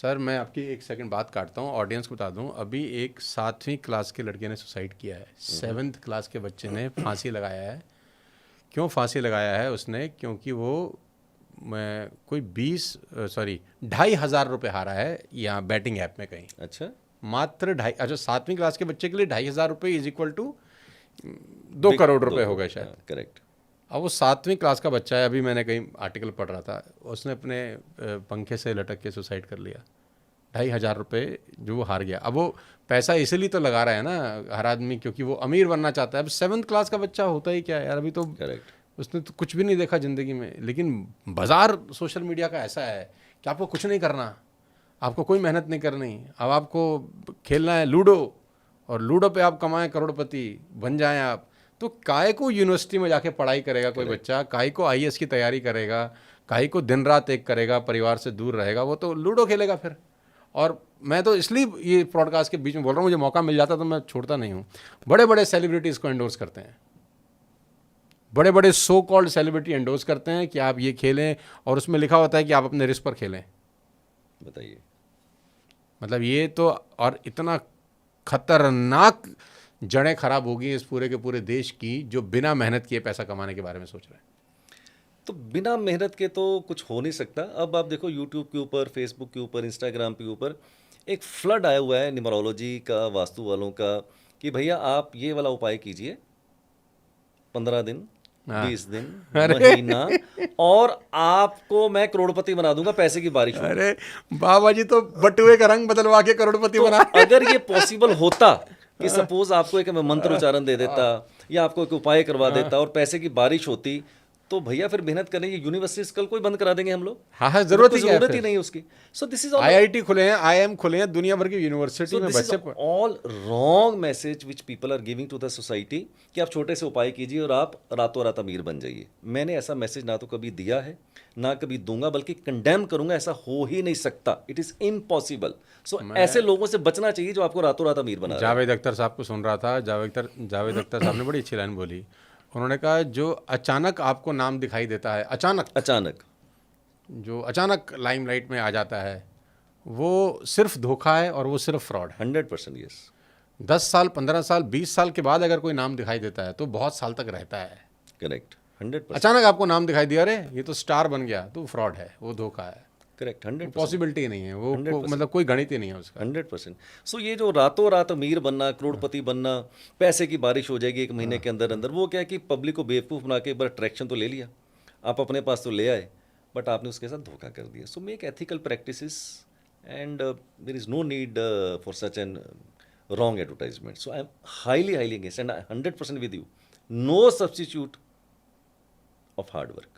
Sir मैं आपकी एक सेकंड बात काटता हूँ, ऑडियंस को बता दूँ, अभी एक 7वीं क्लास के लड़के ने सुसाइड किया है, 7th क्लास के बच्चे ने फांसी लगाया है। क्यों फांसी लगाया है उसने? क्योंकि वो मैं कोई 2,500 रुपये हारा है यहाँ बैटिंग ऐप में कहीं। अच्छा, मात्र 2.5, अच्छा 7वीं क्लास के बच्चे के लिए 2,500 रुपये इज इक्वल टू 2 करोड़ रुपए हो गए शायद। करेक्ट। अब वो 7वीं क्लास का बच्चा है, अभी मैंने कहीं आर्टिकल पढ़ रहा था, उसने अपने पंखे से लटक के सुसाइड कर लिया। 2,500 रुपये जो वो हार गया। अब वो पैसा इसीलिए तो लगा रहा है ना हर आदमी, क्योंकि वो अमीर बनना चाहता है। अब 7th क्लास का बच्चा होता ही क्या है यार, अभी तो करेक्ट। उसने तो कुछ भी नहीं देखा ज़िंदगी में। लेकिन बाज़ार सोशल मीडिया का ऐसा है कि आपको कुछ नहीं करना, आपको कोई मेहनत नहीं करनी, अब आपको खेलना है लूडो, और लूडो पे आप कमाएं करोड़पति बन जाएं आप। तो काय को यूनिवर्सिटी में जाके पढ़ाई करेगा कोई बच्चा, काय को आईएएस की तैयारी करेगा, काय को दिन रात एक करेगा, परिवार से दूर रहेगा, वो तो लूडो खेलेगा फिर। और मैं तो इसलिए ये पॉडकास्ट के बीच में बोल रहा हूँ, मुझे मौका मिल जाता तो मैं छोड़ता नहीं हूँ। बड़े बड़े सेलिब्रिटीज़ को एंडोर्स करते हैं, बड़े बड़े सो कॉल्ड सेलिब्रिटी एंडोर्स करते हैं कि आप ये खेलें, और उसमें लिखा होता है कि आप अपने रिस्क पर खेलें। बताइए। मतलब ये तो, और इतना खतरनाक जड़ें खराब होगी इस पूरे के पूरे देश की, जो बिना मेहनत किए पैसा कमाने के बारे में सोच रहे हैं। तो बिना मेहनत के तो कुछ हो नहीं सकता। अब आप देखो यूट्यूब के ऊपर, फेसबुक के ऊपर, इंस्टाग्राम के ऊपर एक फ्लड आया हुआ है न्यूमरोलॉजी का, वास्तु वालों का, कि भैया आप ये वाला उपाय कीजिए 15 दिन, 20 दिन, महीना, और आपको मैं करोड़पति बना दूंगा, पैसे की बारिश होगी। अरे बाबा जी तो बटुए का रंग बदलवा के करोड़पति तो बना। अगर ये पॉसिबल होता कि सपोज आपको एक मंत्र उच्चारण दे देता या आपको एक उपाय करवा देता और पैसे की बारिश होती, तो भैया फिर मेहनत करने की यूनिवर्सिटीज कल कोई बंद करा देंगे हम लोग। हाँ जरूरत ही जरूरत ही नहीं उसकी। So this is all, IIT खुले हैं, आईएम खुले हैं, दुनिया भर की यूनिवर्सिटी में बच्चे all wrong message which people are giving to the society कि आप छोटे से उपाय कीजिए और आप रातों रात अमीर बन जाइए। मैंने ऐसा मैसेज ना तो कभी दिया है, ना कभी दूंगा, बल्कि कंडेम करूंगा। ऐसा हो ही नहीं सकता, इट इज इम्पॉसिबल। सो ऐसे लोगों से बचना चाहिए जो आपको रातों रात अमीर बना रहे हैं। जावेद अख्तर साहब को सुन रहा था, जावेद अख्तर साहब ने बड़ी अच्छी लाइन बोली। उन्होंने कहा जो अचानक आपको नाम दिखाई देता है, अचानक जो अचानक लाइमलाइट में आ जाता है, वो सिर्फ धोखा है और वो सिर्फ फ्रॉड है। 100% यस। 10 साल, 15 साल, 20 साल के बाद अगर कोई नाम दिखाई देता है तो बहुत साल तक रहता है। करेक्ट, 100%। अचानक आपको नाम दिखाई दिया, अरे ये तो स्टार बन गया, तो फ्रॉड है, वो धोखा है। करेक्ट, 100%। पॉसिबिलिटी नहीं है वो, मतलब कोई गणित ही नहीं है उसका। 100%। सो ये जो रातों रात अमीर बनना, करोड़पति बनना, पैसे की बारिश हो जाएगी 1 महीने के अंदर अंदर, वो क्या है कि पब्लिक को बेवकूफ़ बना के एक बार अट्रैक्शन तो ले लिया, आप अपने पास तो ले आए, बट आपने उसके साथ धोखा कर दिया। So make ethical practices and there is no need for such an wrong advertisement. So I am highly against and 100% with you, no substitute of hard work.